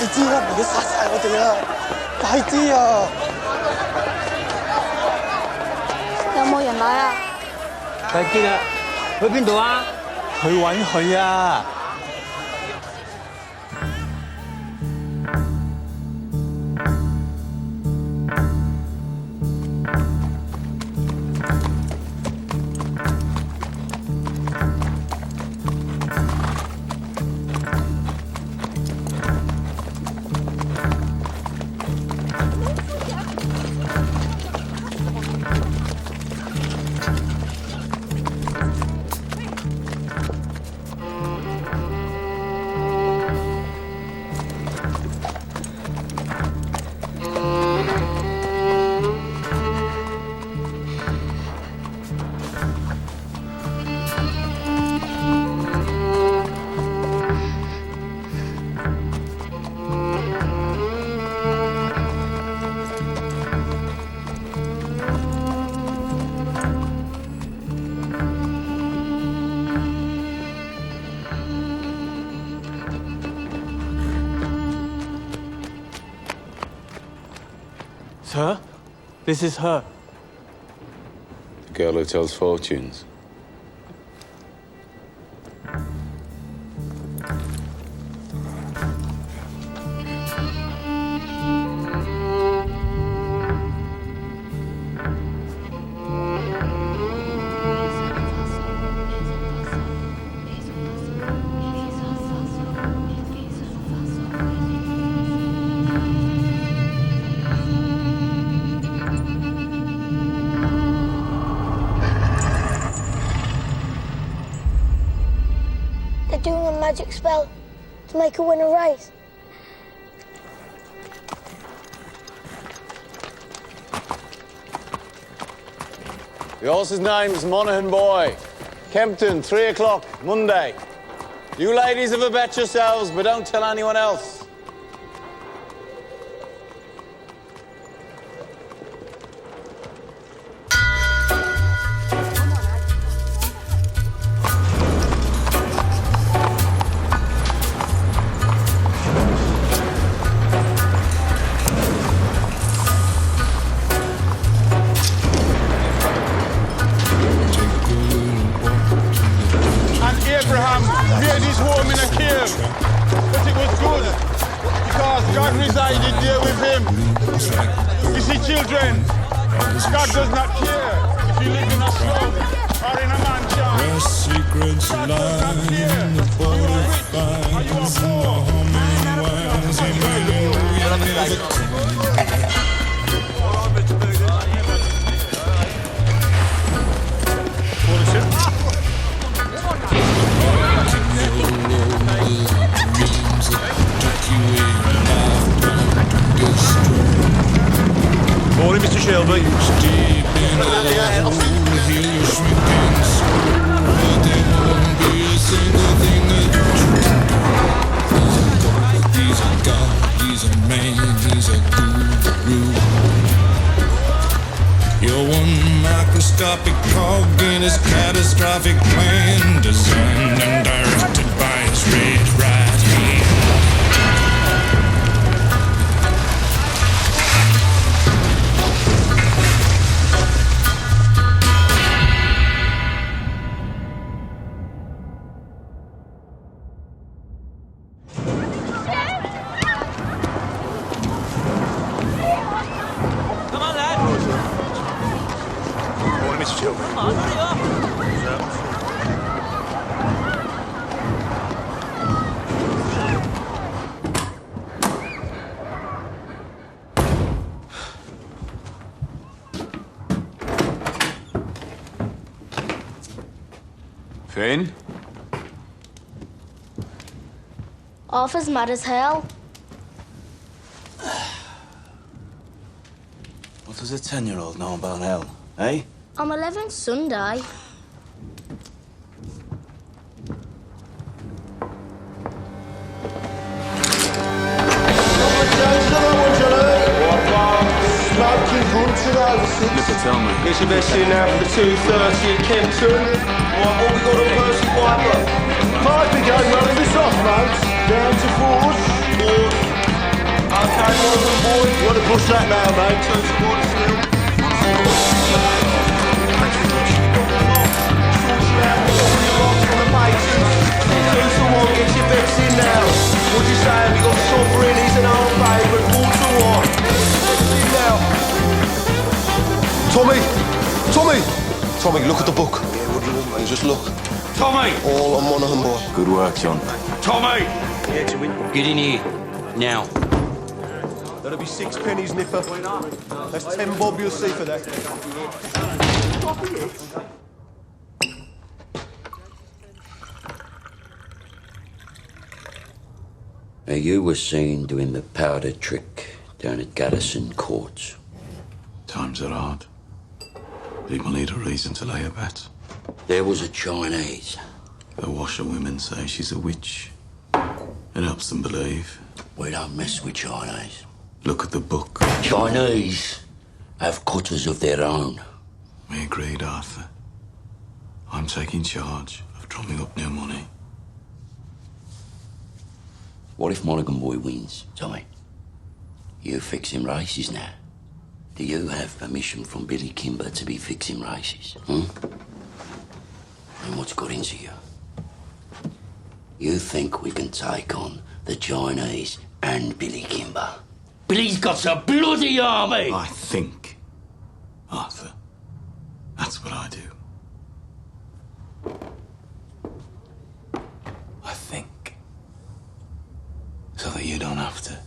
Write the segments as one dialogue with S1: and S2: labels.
S1: 知啦，唔係佢殺晒我哋啊！快啲啊！
S2: 有冇人來啊？
S3: 快啲啦！去邊度啊？
S1: 去揾佢啊！Sir, this is her.
S4: The girl who tells fortunes.
S2: Doing a magic spell to make her win a race.
S4: The horse's name's Monaghan Boy. Kempton, 3 o'clock, Monday. You ladies have a bet yourselves, but don't tell anyone else.
S5: Abraham made his home in a cave, but it was good because God resided there with him. You see, children, God does not care if you live in a slum or in a mansion.
S6: Where secrets lie in the butterflies and the hummingbirds,
S5: Morning, Mr. Shelby.
S6: deep in the hole, heal your shrinking soul, but there won't be a single thing that you can do. He's a god, he's a man, he's a guru. You're one microscopic cog in his catastrophic plan, designed and directed by his red right hand.
S4: Finn?
S2: Arthur's mad as hell.
S7: What does a 10-year-old know about hell, eh?
S2: I'm 11 Sunday.
S4: Tell me.
S8: Here's your best in now for the 2:30 at Kempton. Right, all we got on first fight. Five to go, running this off, mate. Down to fours. Morgan boy. You want to push that now, mate? Turn towards the hill. Get your bets in now. What you saying? We got Sovereign, he's an old favourite. 4-1. In now.
S9: Tommy, look at the book. Yeah, what do you want, mate? Just look.
S8: Tommy!
S9: All on Monaghan boy.
S7: Good work, John.
S8: Tommy!
S3: Get in here. Now.
S9: That'll be 6 pennies, Nipper. That's 10 bob you'll see for that.
S10: Now, you were seen doing the powder trick down at Garrison Court.
S7: Times are hard. People need a reason to lay a bet.
S10: There was a Chinese.
S7: The washerwomen say she's a witch. It helps them believe.
S10: We don't mess with Chinese.
S7: Look at the book.
S10: Chinese have cutters of their own.
S7: We agreed, Arthur. I'm taking charge of drumming up new money.
S10: What if Monaghan boy wins, Tommy? You fixing races now. Do you have permission from Billy Kimber to be fixing races? And what's got into you? You think we can take on the Chinese and Billy Kimber? Billy's got a bloody army!
S7: I think, Arthur. That's what I do. I think. So that you don't have to.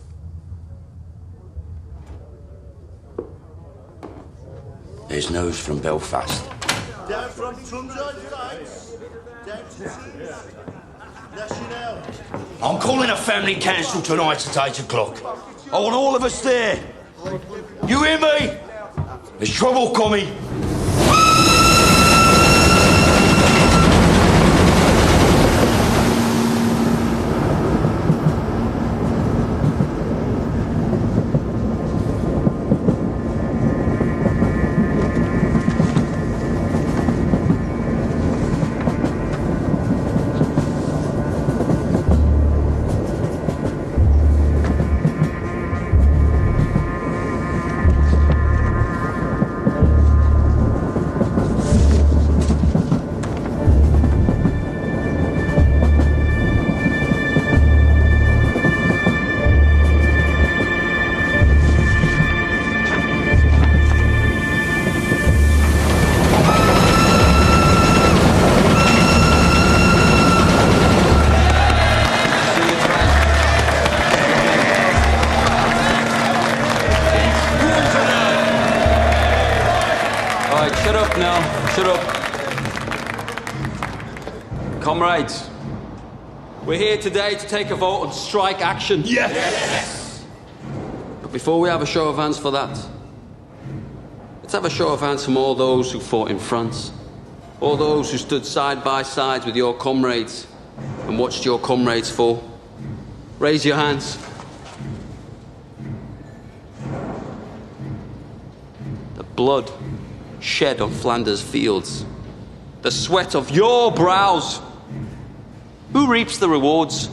S10: There's news from Belfast.
S8: Down from Trumside Flats. Down to National.
S3: I'm calling a family council tonight at 8 o'clock. I want all of us there. You hear me? There's trouble coming.
S11: Shut up. Comrades, we're here today to take a vote on strike action.
S8: Yes!
S11: But before we have a show of hands for that, let's have a show of hands from all those who fought in France, all those who stood side by side with your comrades and watched your comrades fall. Raise your hands. The blood shed on Flanders fields, the sweat of your brows. Who reaps the rewards?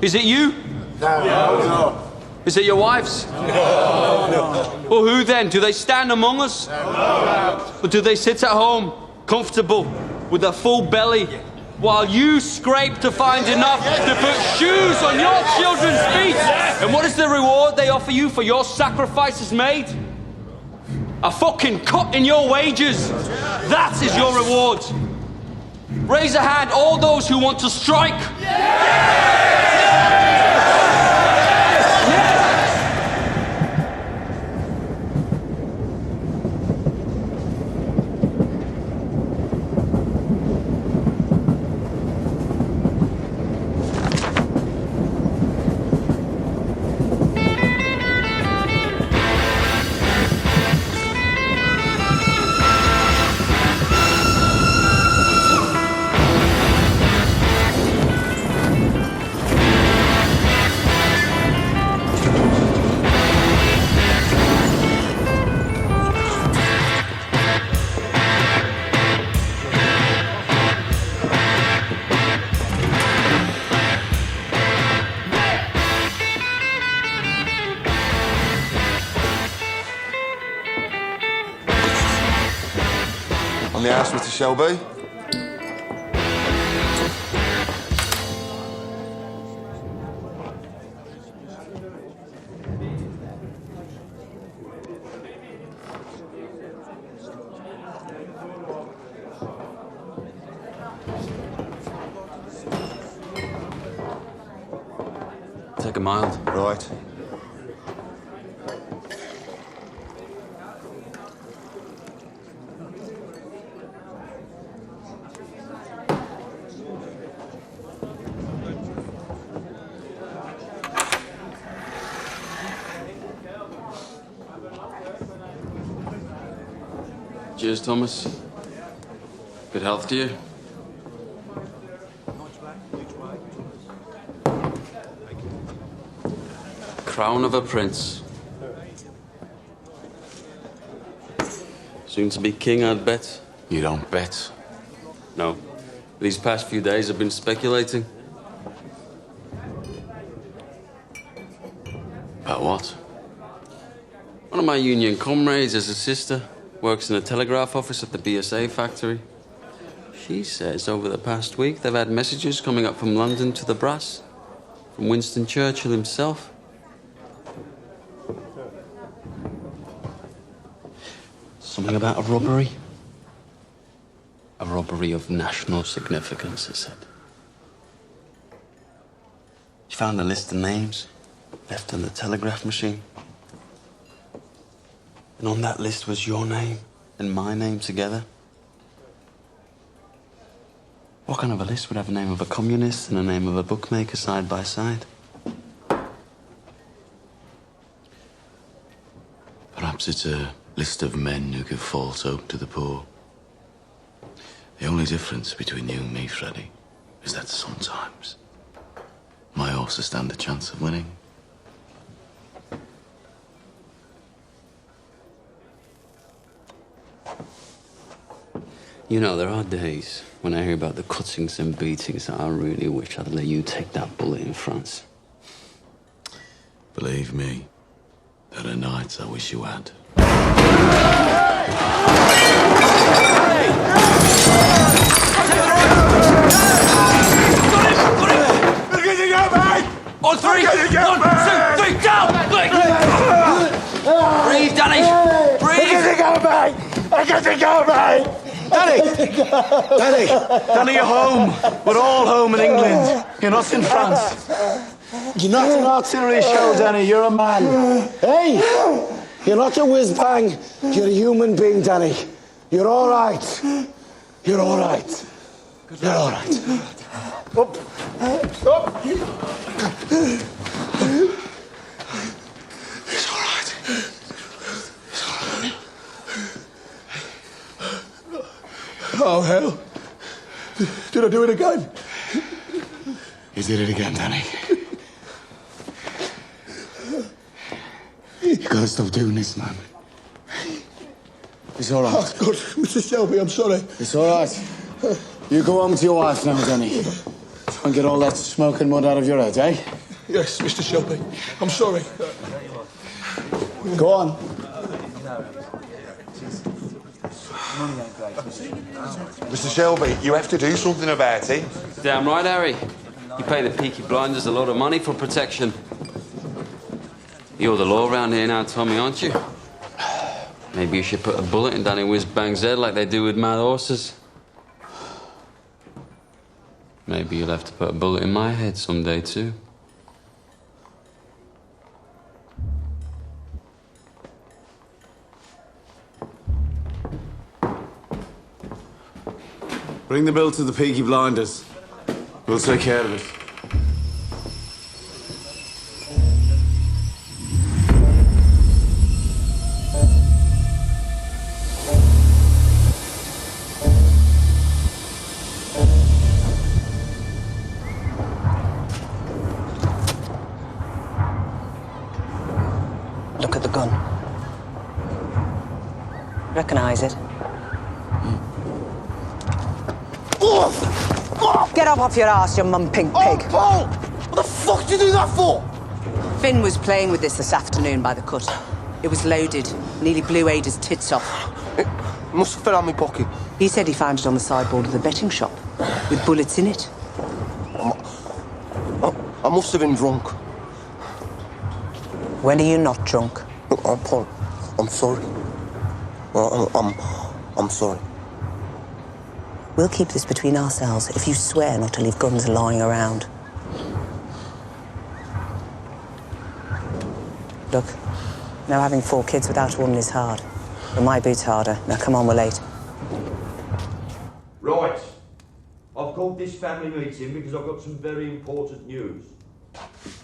S11: Is it you?
S8: No.
S11: Is it your wives?
S8: No.
S11: Well, who then? Do they stand among us?
S8: No.
S11: Or do they sit at home, comfortable, with a full belly, while you scrape to find enough to put shoes on your children's feet? And what is the reward they offer you for your sacrifices made? A fucking cut in your wages. That is your reward. Raise a hand, all those who want to strike.
S12: On the house, Mr. Shelby?
S11: Take a mild.
S12: Right.
S11: Cheers, Thomas. Good health to you. Crown of a prince. Soon to be king, I'd bet.
S7: You don't bet.
S11: No. These past few days I've been speculating.
S7: About what?
S11: One of my union comrades has a sister, works in a telegraph office at the BSA factory. She says over the past week they've had messages coming up from London to the brass, from Winston Churchill himself. Something about a robbery. A robbery of national significance, it said. She found a list of names left on the telegraph machine. And on that list was your name and my name together. What kind of a list would have the name of a communist and the name of a bookmaker side by side?
S7: Perhaps it's a list of men who give false hope to the poor. The only difference between you and me, Freddie, is that sometimes my horses stand a chance of winning.
S11: You know, there are days when I hear about the cuttings and beatings that I really wish I'd let you take that bullet in France.
S7: Believe me, there are nights I wish you had.
S3: On three! 1, 2, 3, down! Breathe, Danny! Breathe!
S1: I got to go, mate!
S3: Danny, you're home. We're all home in England. You're not in France.
S1: You're not an artillery shell, Danny. You're a man. Hey! You're not a whiz-bang. You're a human being, Danny. You're all right. You're all right. You're all right. Up. Up. It's all right. It's all right. Oh, hell. Did I do it again?
S7: You did it again, Danny. You gotta stop doing this, man.
S1: It's all right.
S5: Oh, God, Mr. Shelby, I'm sorry.
S1: It's all right. You go home to your wife now, Danny. Try and get all that smoke and mud out of your head, eh?
S5: Yes, Mr. Shelby. I'm sorry.
S1: Go on.
S12: Mr. Shelby, you have to do something about it.
S11: Damn right, Harry. You pay the Peaky blinders a lot of money for protection. You're the law around here now, Tommy, aren't you? Maybe you should put a bullet in Danny Whiz-Bang's head like they do with mad horses. Maybe you'll have to put a bullet in my head someday, too.
S7: Bring the bill to the Peaky blinders. We'll take care of it.
S13: Look at the gun. Recognize it? Get up off your ass, you mum pink pig.
S1: Oh, Paul! What the fuck did you do that for?
S13: Finn was playing with this afternoon by the cut. It was loaded. Nearly blew Ada's tits off.
S9: Must have fell out my pocket.
S13: He said he found it on the sideboard of the betting shop, with bullets in it.
S9: I must have been drunk.
S13: When are you not drunk?
S9: Paul, I'm sorry. I'm sorry.
S13: We'll keep this between ourselves if you swear not to leave guns lying around. Look, now having 4 kids without a woman is hard. But my boot's harder. Now come on, we're late.
S3: Right. I've called this family meeting because I've got some very important news.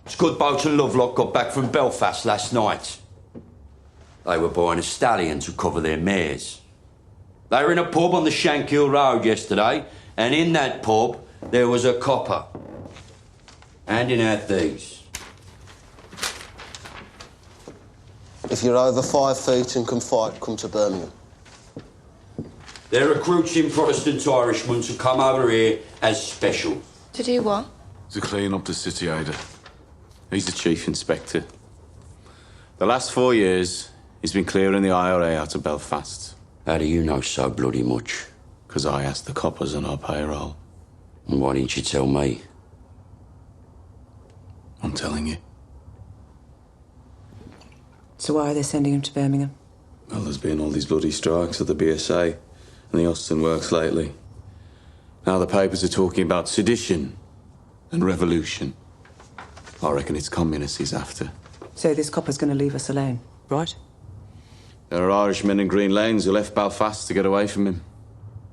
S3: Scudboat and Lovelock got back from Belfast last night. They were buying a stallion to cover their mares. They were in a pub on the Shankill Road yesterday, and in that pub there was a copper handing out these.
S9: If you're over 5 feet and can fight, come to Birmingham.
S3: They're recruiting Protestant Irishmen to come over here as special.
S14: To do what?
S7: To clean up the city, Ada. He's the chief inspector. The last 4 years, he's been clearing the IRA out of Belfast.
S10: How do you know so bloody much?
S7: Because I asked the coppers on our payroll.
S10: And why didn't you tell me?
S7: I'm telling you.
S13: So why are they sending him to Birmingham?
S7: Well, there's been all these bloody strikes at the BSA and the Austin Works lately. Now the papers are talking about sedition and revolution. I reckon it's communists he's after.
S13: So this copper's going to leave us alone, right?
S7: There are Irishmen in Green Lanes who left Belfast to get away from him.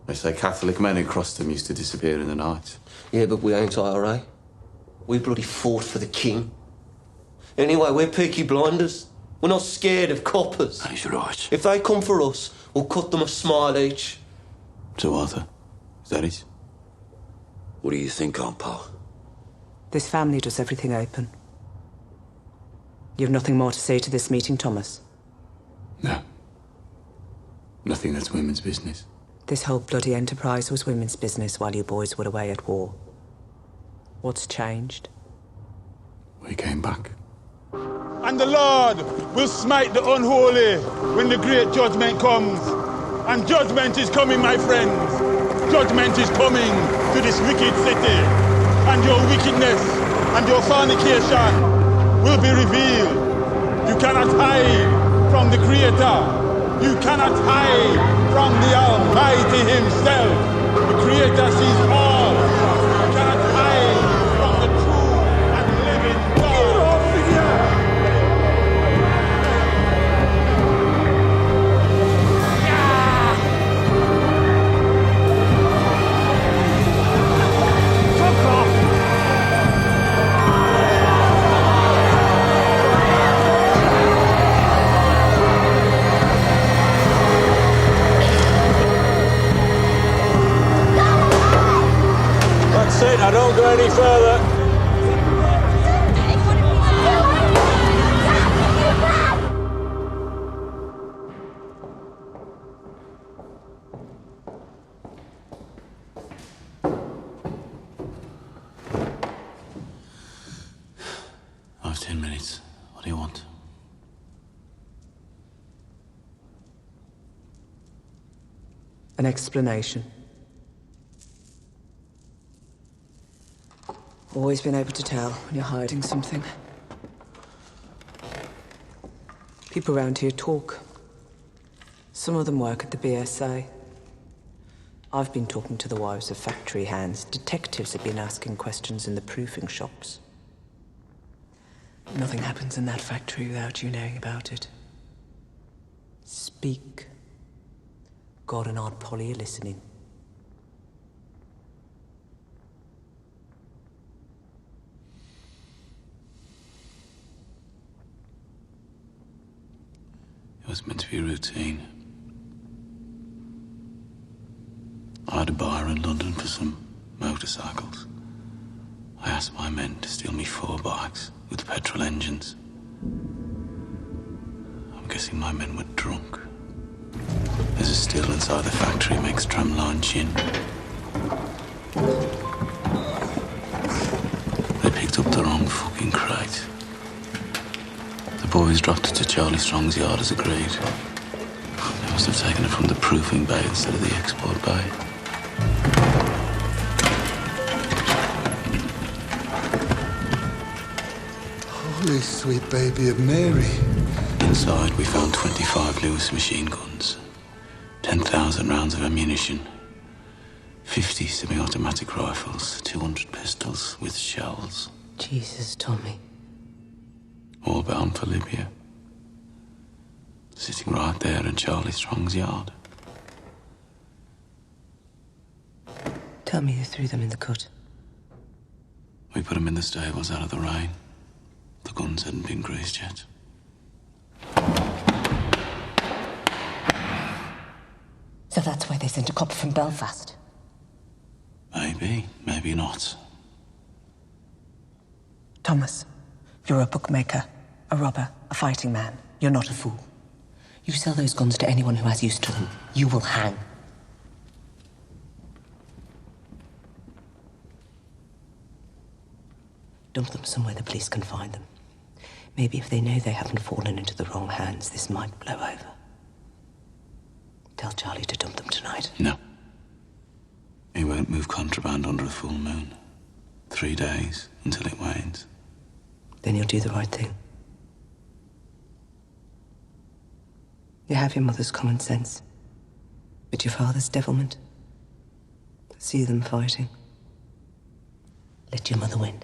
S7: They say Catholic men who crossed him used to disappear in the night.
S9: Yeah, but we ain't IRA. We bloody fought for the king. Anyway, we're Peaky blinders. We're not scared of coppers.
S10: That's right.
S9: If they come for us, we'll cut them a smile each.
S7: So, Arthur, is that it?
S10: What do you think, Aunt Paul?
S13: This family does everything open. You have nothing more to say to this meeting, Thomas?
S7: No. Nothing that's women's business.
S13: This whole bloody enterprise was women's business while you boys were away at war. What's changed?
S7: We came back.
S5: And the Lord will smite the unholy when the great judgment comes. And judgment is coming, my friends. Judgment is coming to this wicked city. And your wickedness and your fornication will be revealed. You cannot hide from the Creator. You cannot hide from the Almighty Himself. The Creator sees all. You cannot hide from the true and living God.
S4: That's it, I don't go any further.
S7: I have 10 minutes. What do you want?
S13: An explanation. Always been able to tell when you're hiding something. People around here talk. Some of them work at the BSA. I've been talking to the wives of factory hands. Detectives have been asking questions in the proofing shops. Nothing happens in that factory without you knowing about it. Speak. God and Aunt Polly are listening.
S7: It was meant to be routine. I had a buyer in London for some motorcycles. I asked my men to steal me 4 bikes with petrol engines. I'm guessing my men were drunk. There's a still inside the factory makes tramline gin. They picked up the wrong fucking crate. The boys dropped it to Charlie Strong's yard as agreed. They Must have taken it from the proofing bay instead of the export bay.
S14: Holy sweet baby of Mary.
S7: Inside, we found 25 Lewis machine guns, 10,000 rounds of ammunition, 50 semi-automatic rifles, 200 pistols with shells.
S13: Jesus, Tommy.
S7: All bound for Libya. Sitting right there in Charlie Strong's yard.
S13: Tell me who threw them in the cut.
S7: We put them in the stables out of the rain. The guns hadn't been greased yet.
S13: So that's why they sent a copper from Belfast.
S7: Maybe, maybe not.
S13: Thomas, you're a bookmaker, a robber, a fighting man. You're not a fool. You sell those guns to anyone who has use to them, you will hang. Dump them somewhere the police can find them. Maybe if they know they haven't fallen into the wrong hands, this might blow over. Tell Charlie to dump them tonight.
S7: No. He won't move contraband under a full moon. 3 days until it wanes.
S13: Then you'll do the right thing. You have your mother's common sense, but your father's devilment. See them fighting. Let your mother win.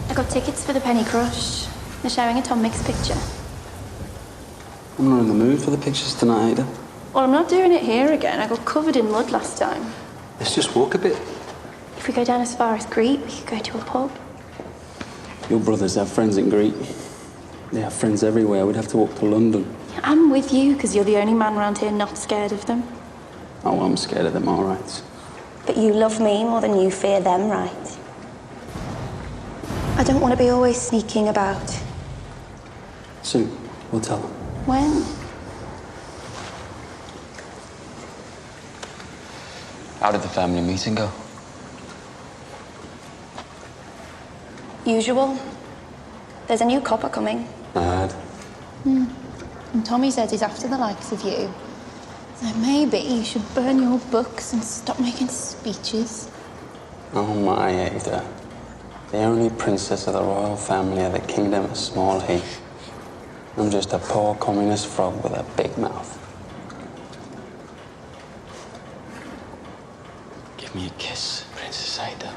S15: I got tickets for the Penny Crush. They're showing a Tom Mix picture.
S16: I'm not in the mood for the pictures tonight, Ada.
S15: Well, I'm not doing it here again. I got covered in mud last time.
S16: Let's just walk a bit.
S15: If we go down as far as Greet, we could go to a pub.
S16: Your brothers have friends in Greek. They have friends everywhere. We'd have to walk to London.
S15: I'm with you, because you're the only man around here not scared of them.
S16: Oh, I'm scared of them, all right.
S2: But you love me more than you fear them, right?
S15: I don't want to be always sneaking about.
S16: Soon, we'll tell them.
S15: When?
S16: How did the family meeting go?
S15: Usual. There's a new copper coming.
S16: Mad.
S15: And Tommy says he's after the likes of you. So maybe you should burn your books and stop making speeches.
S16: Oh my, Ada. The only princess of the royal family of the kingdom of Small Heath. I'm just a poor communist frog with a big mouth. Give me a kiss, Princess Ada.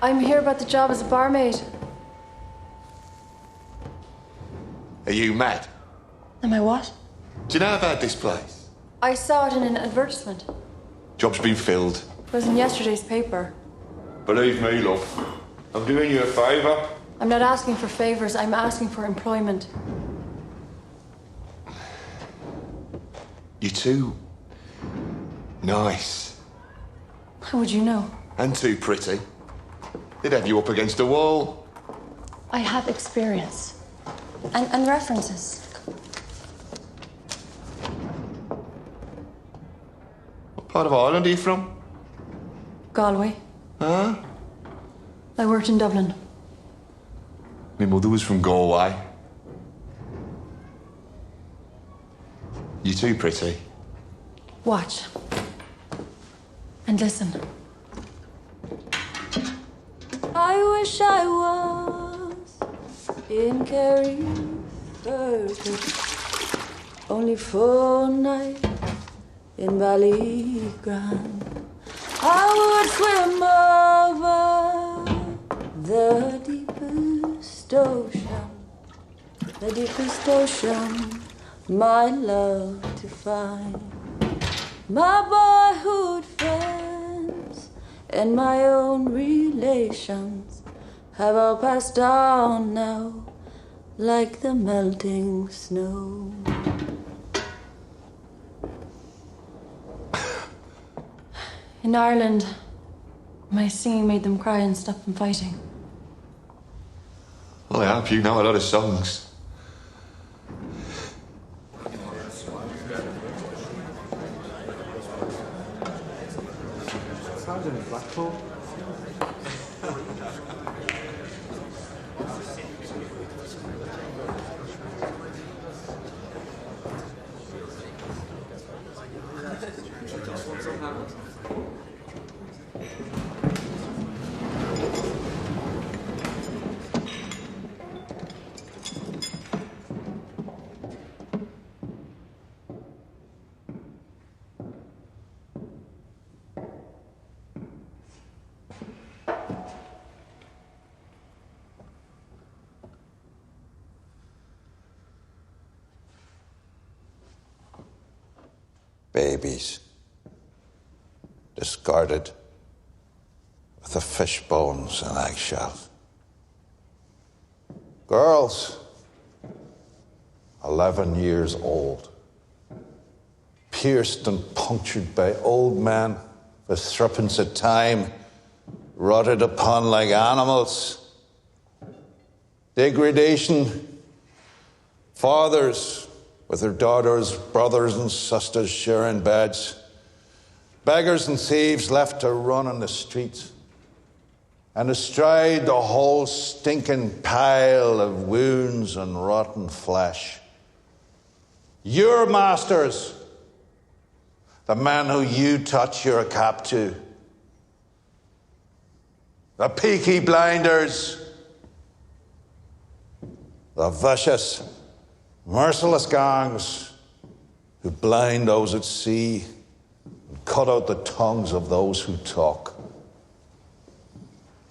S17: I'm here about the job as a barmaid.
S12: Are you mad?
S17: Am I what?
S12: Do you know about this place?
S17: I saw it in an advertisement.
S12: Job's been filled.
S17: It was in yesterday's paper.
S12: Believe me, love. I'm doing you a favour.
S17: I'm not asking for favors, I'm asking for employment.
S12: You're too nice.
S17: How would you know?
S12: And too pretty. They'd have you up against a wall.
S17: I have experience. And references.
S12: part of Ireland are you from?
S17: Galway.
S12: Huh?
S17: I worked in Dublin.
S12: My mother was from Galway. You too pretty.
S17: Watch. And listen. I wish I was in Kerry, only for a night in Ballygrand. I would swim over the deepest ocean, my love to find. My boyhood friends and my own relations have all passed on now, like the melting snow. In Ireland, my singing made them cry and stop them fighting.
S12: Well, I hope you know a lot of songs.
S18: In Blackpool.
S19: Babies, discarded with the fish bones and eggshells. Girls, 11 years old, pierced and punctured by old men with threepence of time, rotted upon like animals. Degradation, fathers with their daughters, brothers and sisters sharing beds. Beggars and thieves left to run on the streets. And astride the whole stinking pile of wounds and rotten flesh. Your masters, the men who you touch your cap to. The Peaky blinders. The vicious, merciless gangs who blind those at sea and cut out the tongues of those who talk.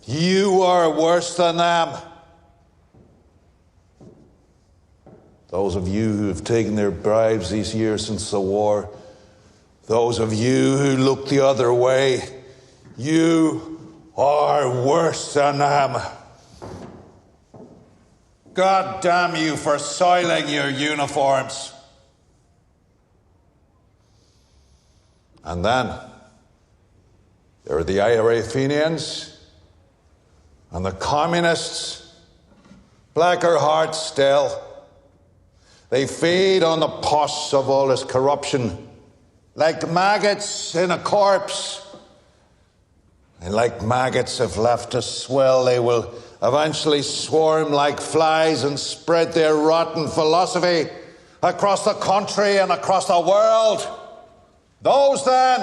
S19: You are worse than them. Those of you who have taken their bribes these years since the war, those of you who look the other way, you are worse than them. God damn you for soiling your uniforms. And then there are the IRA Fenians and the communists, blacker hearts still. They feed on the pus of all this corruption like maggots in a corpse. And like maggots, if left to swell, they will eventually swarm like flies and spread their rotten philosophy across the country and across the world. Those, then,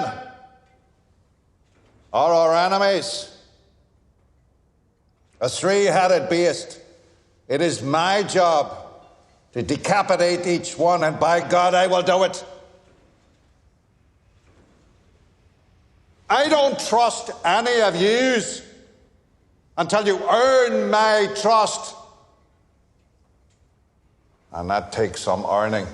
S19: are our enemies. A three-headed beast. It is my job to decapitate each one, and by God, I will do it. I don't trust any of yous until you earn my trust. And that takes some earning.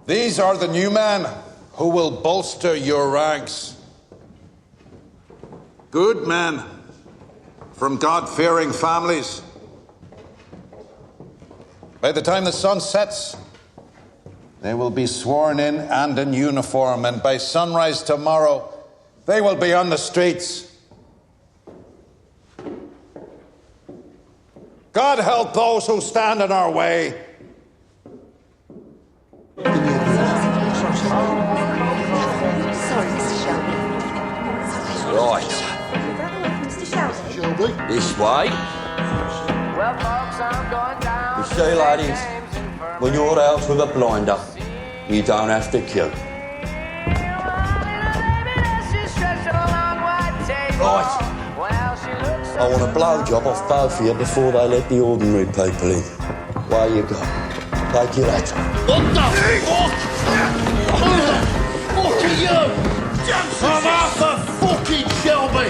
S19: These are the new men who will bolster your ranks. Good men from God-fearing families. By the time the sun sets, they will be sworn in and in uniform, and by sunrise tomorrow, they will be on the streets. God help those who stand in our way.
S3: This way. You see, ladies, when you're out with a blinder, you don't have to queue. Right. I want a blowjob off both of you before they let the ordinary people in. Where you go? Take your hat. What the fuck? Who the fuck are you? I'm Arthur fucking Shelby!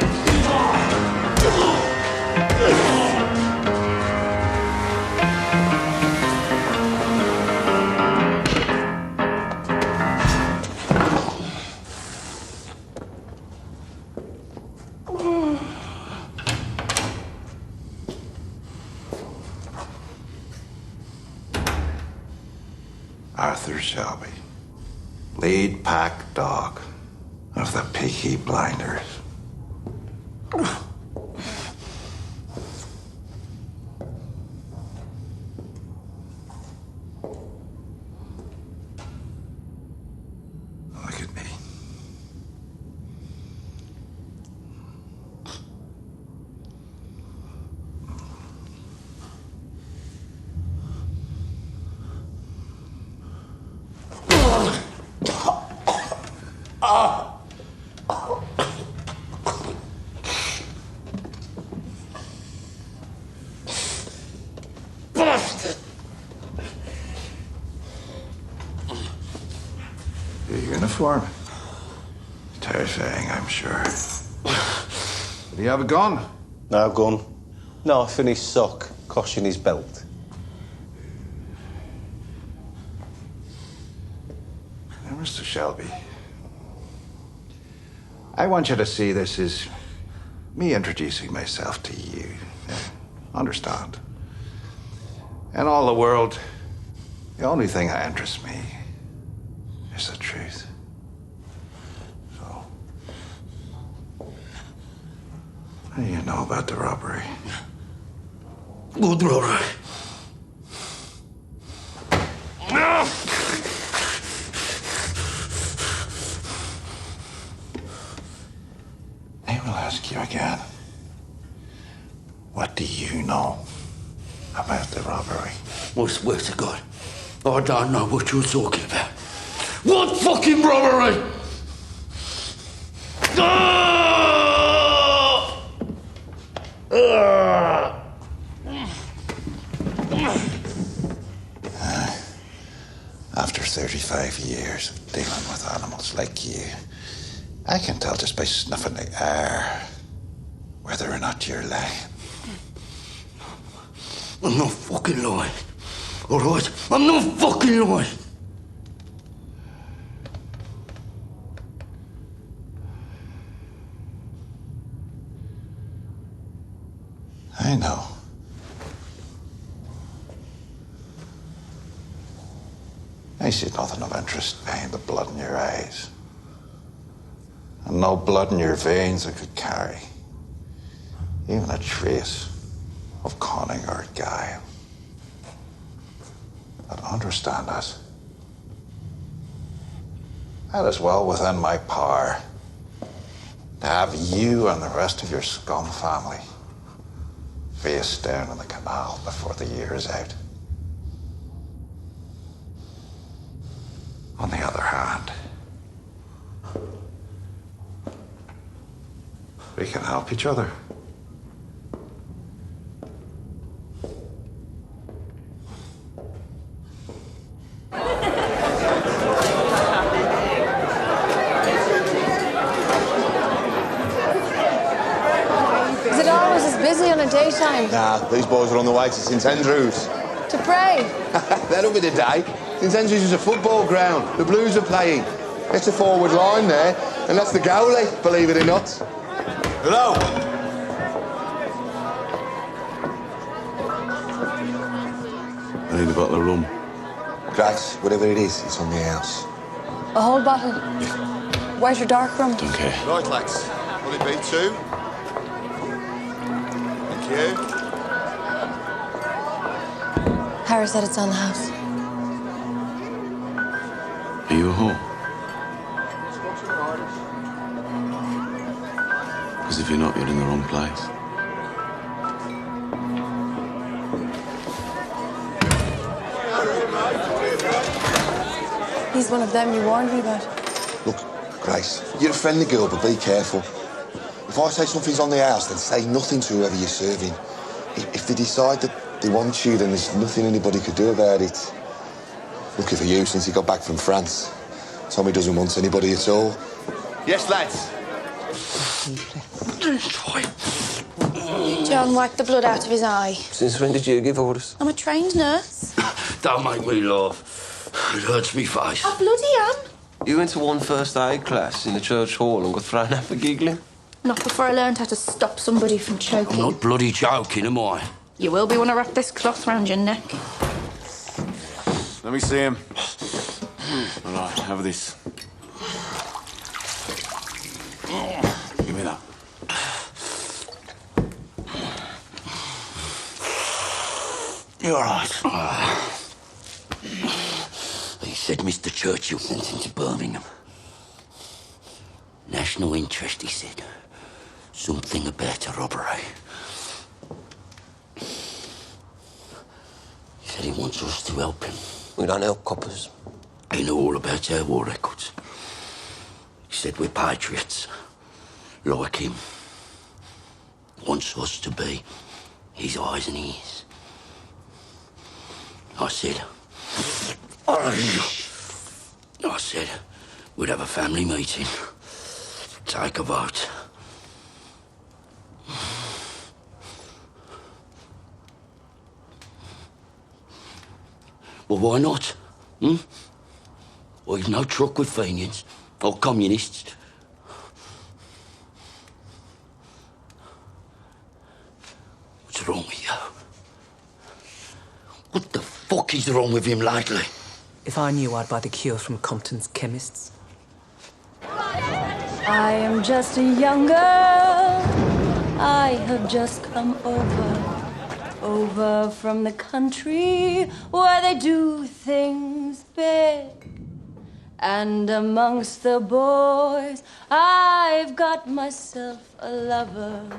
S19: Arthur Shelby, lead pack dog of the Peaky Blinders. Look at me. Your uniform. Terrifying, I'm sure. Do you have a gun?
S9: No gun. Knife in his sock, cosh in his belt.
S19: Now, Mr. Shelby, I want you to see this as me introducing myself to you. Understand? In all the world, the only thing that interests me is the truth. So, what do you know about the robbery?
S10: What robbery?
S19: I will ask you again. What do you know about the robbery?
S10: I swear to God, I don't know what you're talking about. What fucking robbery?
S19: After 35 years of dealing with animals like you, I can tell just by sniffing the air whether or not you're lying.
S10: I'm not fucking lying. All right? I'm not fucking lying.
S19: I know. I see nothing of interest behind the blood in your eyes. And no blood in your veins that could carry even a trace of cunning or guile. But understand this. That is well within my power to have you and the rest of your scum family face down in the canal before the year is out. On the other hand, we can help each other.
S18: Is it always as busy on a daytime?
S12: Nah, these boys are on the way to St Andrews.
S18: To pray?
S12: That'll be the day. St Andrews is a football ground. The Blues are playing. It's a forward line there, and that's the goalie, believe it or not. Hello.
S7: I need a bottle of rum.
S12: Grace, whatever it is, it's on the house.
S18: A whole bottle? White or dark rum?
S7: Don't care.
S12: Right, lads. Will it be 2? Thank you.
S18: Harry said it's on the house.
S7: Are you a whore? Because if you're not, you're in the wrong place.
S18: He's one of them you warned me about.
S12: Look, Grace, you're a friendly girl, but be careful. If I say something's on the house, then say nothing to whoever you're serving. If they decide that they want you, then there's nothing anybody could do about it. Lucky for you, since he got back from France. Tommy doesn't want anybody at all. Yes, lads.
S15: John wiped the blood out of his eye.
S9: Since when did you give orders?
S15: I'm a trained nurse.
S10: Don't make me laugh. It hurts me face.
S15: I bloody am.
S9: You went to one first aid class in the church hall and got thrown out for giggling?
S15: Not before I learned how to stop somebody from choking.
S10: I'm not bloody joking, am I?
S15: You will be when I wrap this cloth round your neck.
S4: Let me see him. All right, have this. Give me that.
S10: You're all right. He said Mr. Churchill sent him to Birmingham. National interest, he said. Something about a robbery. He said he wants us to help him.
S9: We don't help coppers.
S10: He knew all about our war records. He said we're patriots, like him. Wants us to be his eyes and ears. I said we'd have a family meeting, take a vote. Well, why not? Well, you've no truck with Fenians or communists. What's wrong with you? What the fuck is wrong with him lately?
S13: If I knew, I'd buy the cure from Compton's chemists.
S17: I am just a young girl. I have just come over from the country where they do things big. And amongst the boys, I've got myself a lover.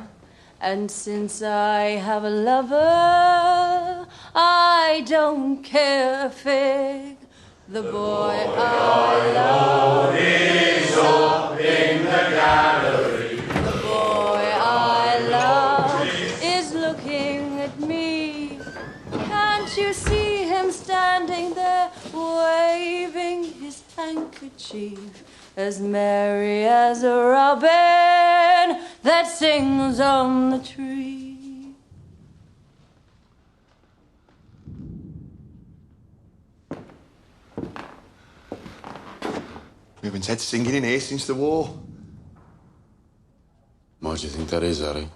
S17: And since I have a lover, I don't care a fig. The boy I love is up in the gallery. The boy I love is looking at me. Can't you see him standing there, waving his handkerchief, as merry as a robin that sings on the tree?
S12: We haven't had singing in here since the war.
S7: Why do you think that is, Harry?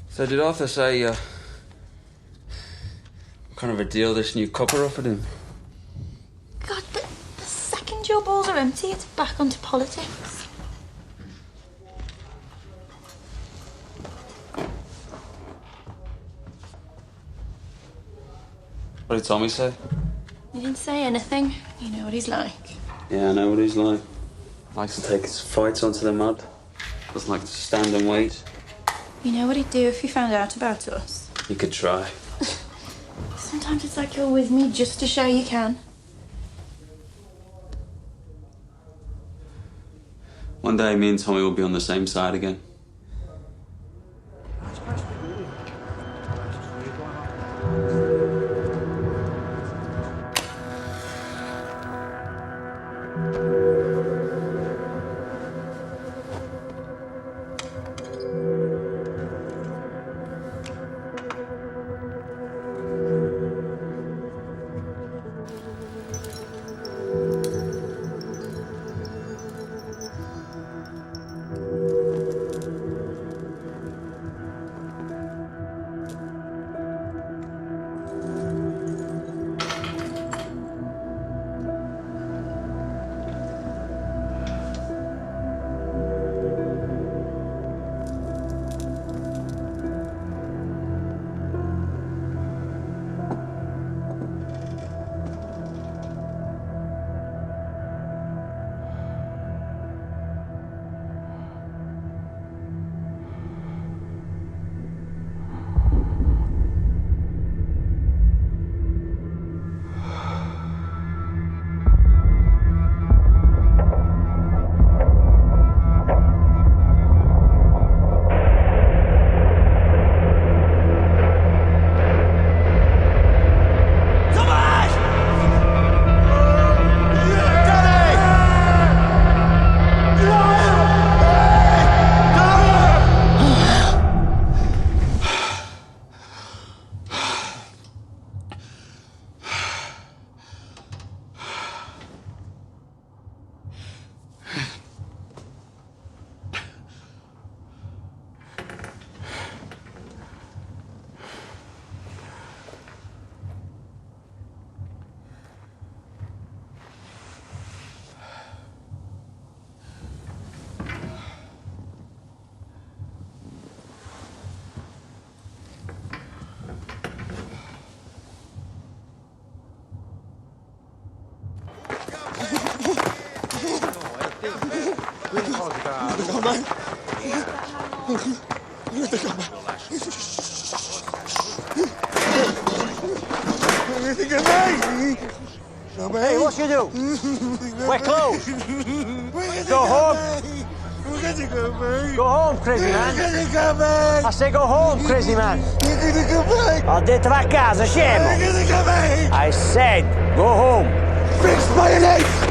S16: So did Arthur say, what kind of a deal this new copper offered him?
S15: God, the second your balls are empty, it's back onto politics.
S16: What did Tommy say?
S15: He didn't say anything. You know what he's like.
S16: Yeah, I know what he's like. Likes to take his fights onto the mud. Doesn't like to stand and wait.
S15: You know what he'd do if he found out about us?
S16: He could try.
S15: Sometimes it's like you're with me just to show you can.
S16: One day, me and Tommy will be on the same side again.
S20: Hey, what you do? We're closed. Go home. Go home, crazy man. I say go home, crazy man. Ho detto va a casa, scemo. I said go home.
S1: Fix mayonnaise!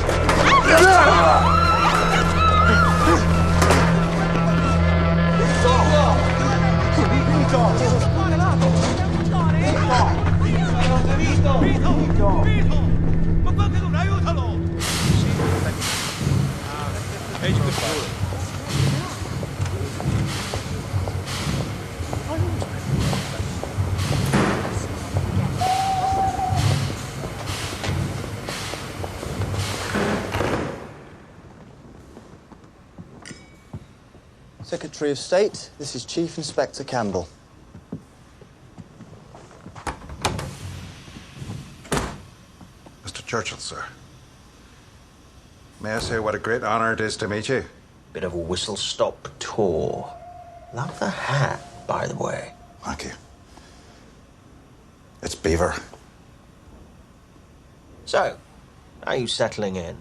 S21: Secretary of State, this is Chief Inspector Campbell.
S19: Mr. Churchill, sir. May I say what a great honour it is to meet you?
S10: Bit of a whistle-stop tour. Love the hat, by the way.
S19: Thank you. It's Beaver.
S10: So, are you settling in?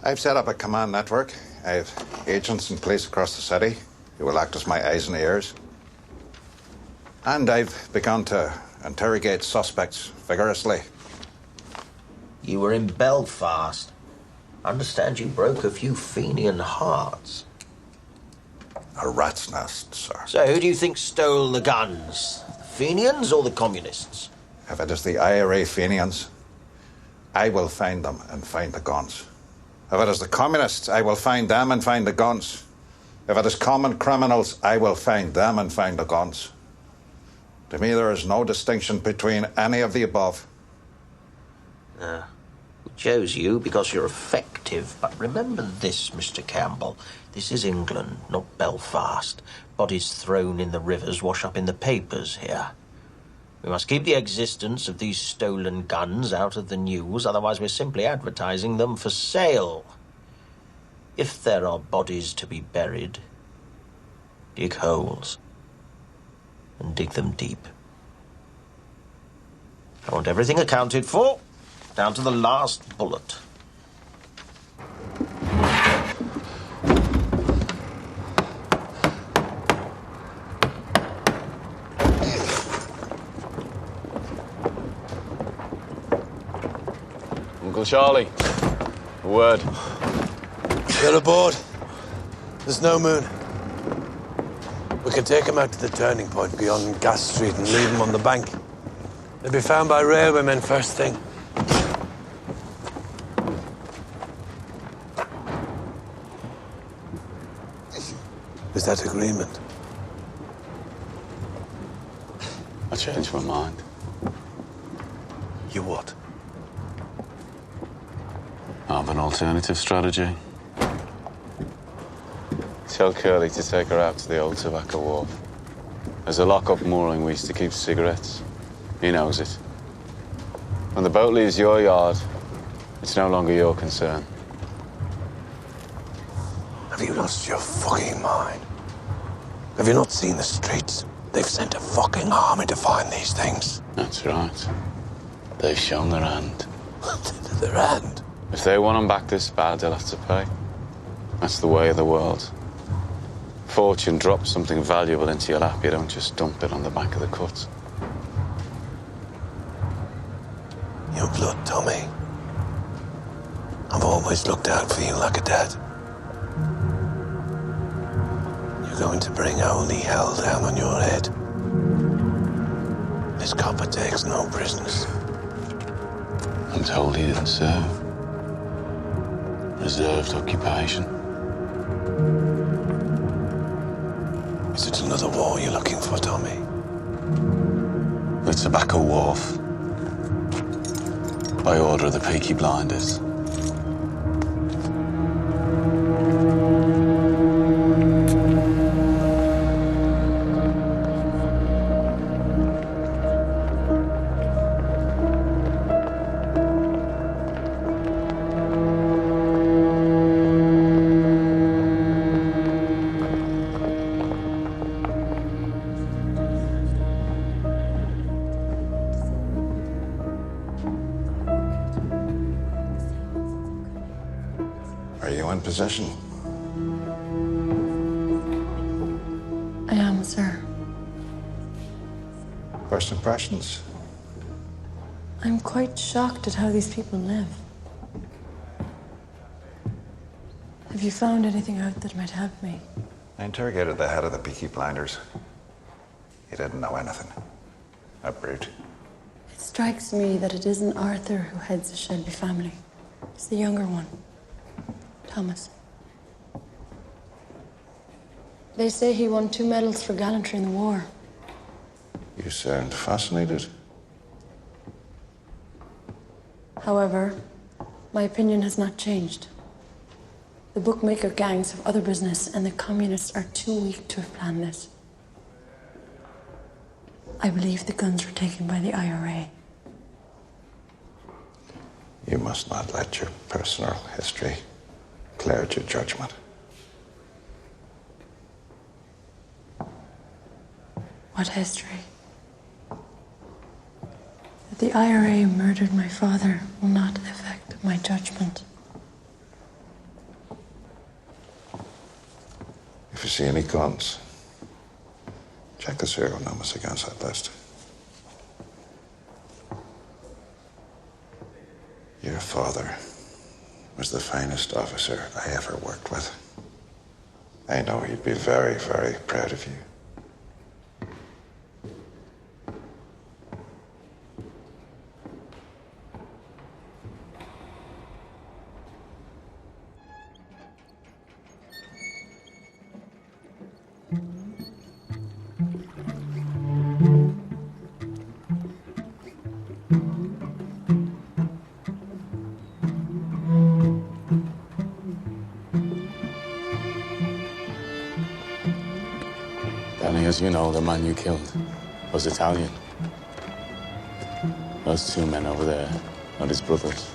S19: I've set up a command network. I have agents in place across the city who will act as my eyes and ears. And I've begun to interrogate suspects vigorously.
S10: You were in Belfast. I understand you broke a few Fenian hearts.
S19: A rat's nest, sir.
S10: So who do you think stole the guns? The Fenians or the communists?
S19: If it is the IRA Fenians, I will find them and find the guns. If it is the communists, I will find them and find the guns. If it is common criminals, I will find them and find the guns. To me, there is no distinction between any of the above.
S10: We chose you because you're effective, but remember this, Mr. Campbell. This is England, not Belfast. Bodies thrown in the rivers wash up in the papers here. We must keep the existence of these stolen guns out of the news, otherwise we're simply advertising them for sale. If there are bodies to be buried, dig holes and dig them deep. I want everything accounted for, down to the last bullet.
S4: Uncle Charlie, a word.
S1: Get aboard. There's no moon. We can take them out to the turning point beyond Gas Street and leave them on the bank. They'll be found by railwaymen first thing. Is that agreement?
S4: I changed my mind.
S1: You what?
S4: I have an alternative strategy. Tell Curly to take her out to the old tobacco wharf. There's a lock-up mooring we used to keep cigarettes. He knows it. When the boat leaves your yard, it's no longer your concern.
S1: Have you lost your fucking mind? Have you not seen the streets? They've sent a fucking army to find these things.
S4: That's right. They've shown their hand.
S1: Their hand?
S4: If they want them back this bad, they'll have to pay. That's the way of the world. Fortune drops something valuable into your lap, you don't just dump it on the back of the cut.
S1: Your blood, Tommy. I've always looked out for you like a dad. You're going to bring holy hell down on your head. This copper takes no prisoners.
S4: I'm told he didn't serve. Reserved occupation.
S1: Is it another war you're looking for, Tommy?
S4: The Tobacco Wharf. By order of the Peaky Blinders.
S19: in possession?
S17: I am, sir.
S19: First impressions?
S17: I'm quite shocked at how these people live. Have you found anything out that might help me?
S19: I interrogated the head of the Peaky Blinders. He didn't know anything. A brute.
S17: It strikes me that it isn't Arthur who heads the Shelby family. It's the younger one, Thomas. They say he won 2 medals for gallantry in the war.
S19: You sound fascinated.
S17: However, my opinion has not changed. The bookmaker gangs have other business, and the communists are too weak to have planned this. I believe the guns were taken by the IRA.
S19: You must not let your personal history cloud your judgment.
S17: What history? That the IRA murdered my father will not affect my judgment.
S19: If you see any guns, check the serial numbers against that list. Your father was the finest officer I ever worked with. I know he'd be very, very proud of you.
S7: Danny, as you know, the man you killed was Italian. Those 2 men over there are his brothers.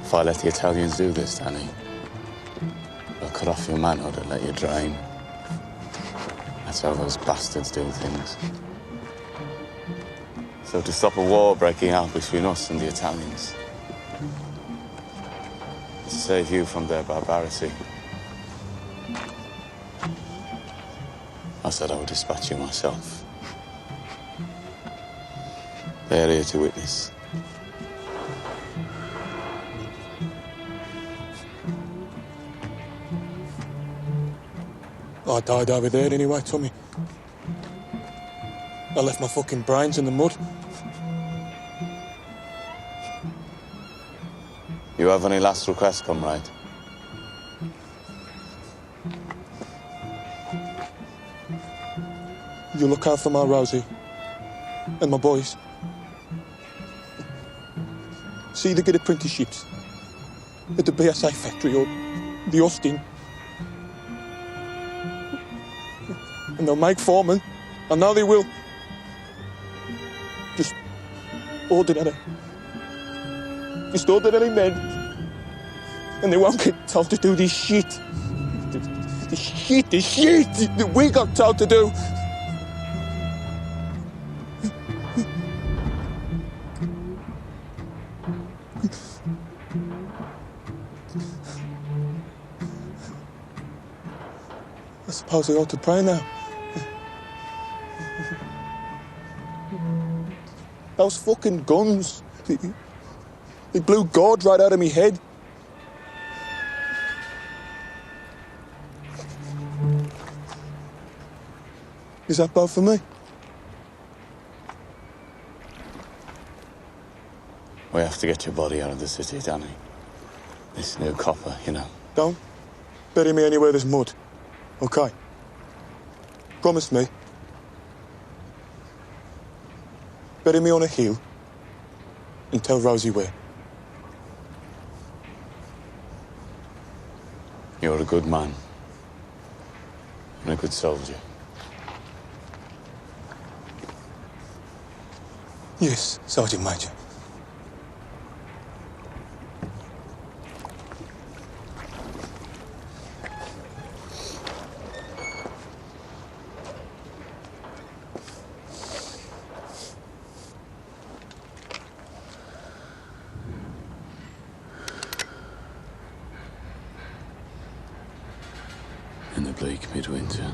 S7: If I let the Italians do this, Danny, they'll cut off your manhood and let you drain. That's how those bastards do things. So to stop a war breaking out between us and the Italians, to save you from their barbarity, I said I would dispatch you myself. They're here to witness.
S6: I died over there anyway, Tommy. I left my fucking brains in the mud.
S7: You have any last requests, comrade?
S6: You look out for my Rosie and my boys. See they get apprenticeships at the BSA factory or the Austin. And they'll make foremen. I know they will. Just ordinary men. And they won't get told to do this shit. The shit that we got told to do. I suppose I ought to pray now. Those fucking guns, they blew God right out of me head. Is that bad for me?
S7: We have to get your body out of the city, Danny. This new copper, you know.
S6: Don't bury me anywhere there's mud, okay? Promise me. Bury me on a hill and tell Rosie where.
S7: You're a good man and a good soldier.
S6: Yes, Sergeant Major.
S7: bleak midwinter.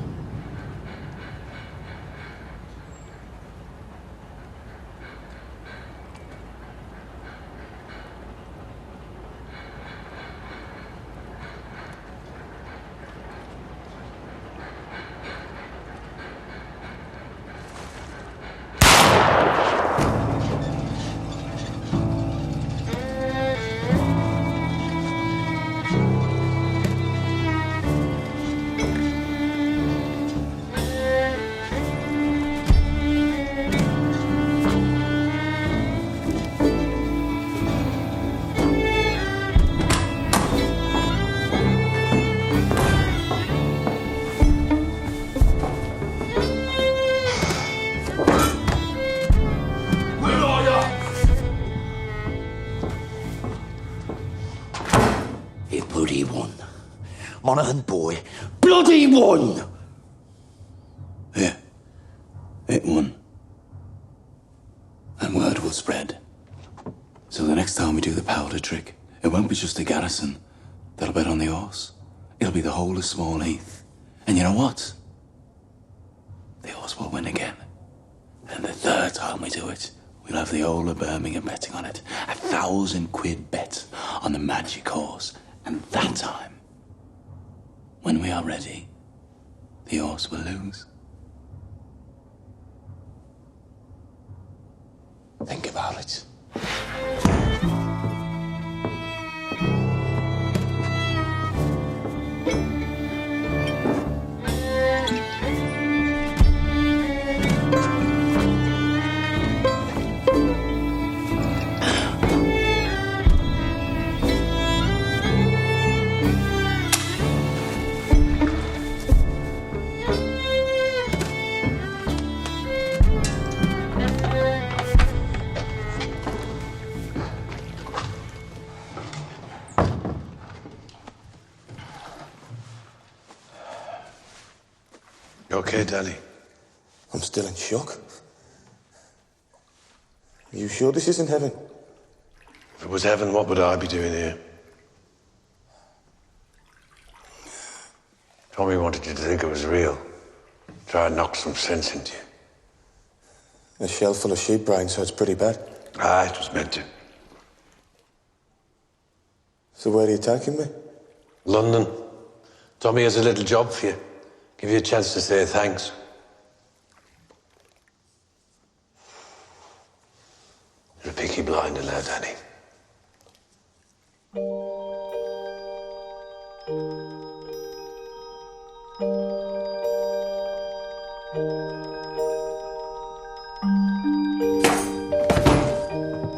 S3: Bloody won. Monaghan boy, bloody won! Yeah, it won. And word will spread. So the next time we do the powder trick, it won't be just a garrison that'll bet on the horse. It'll be the whole of Small Heath. And you know what? The horse will win again. And the third time we do it, we'll have the whole of Birmingham betting on it. £1,000 bet on the magic horse. And that time, when we are ready, the horse will lose. Think about it.
S1: You okay, Daddy?
S6: I'm still in shock. Are you sure this isn't heaven?
S1: If it was heaven, what would I be doing here? Tommy wanted you to think it was real. Try and knock some sense into you.
S6: A shell full of sheep brains, so it's pretty bad.
S1: Ah, it was meant to.
S6: So where are you taking me?
S1: London. Tommy has a little job for you. Give you a chance to say thanks. You're a Peaky blinder now, Danny.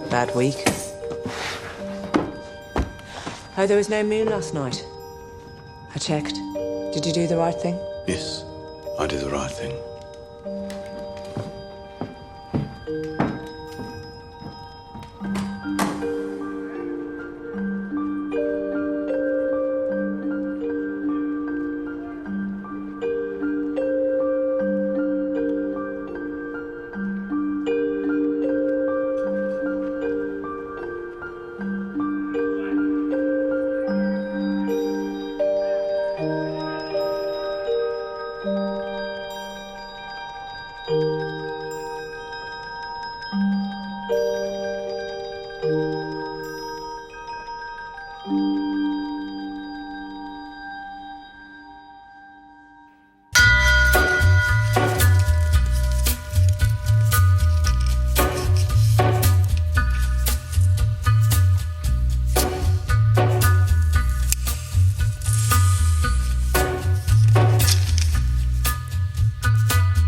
S13: Bad week. Oh, there was no moon last night. I checked. Did you do the right thing?
S7: Yes, I did the right thing.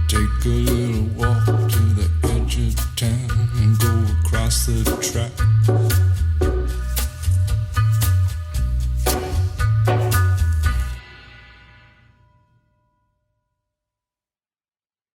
S8: Take a little walk to the edge of town and go across the track.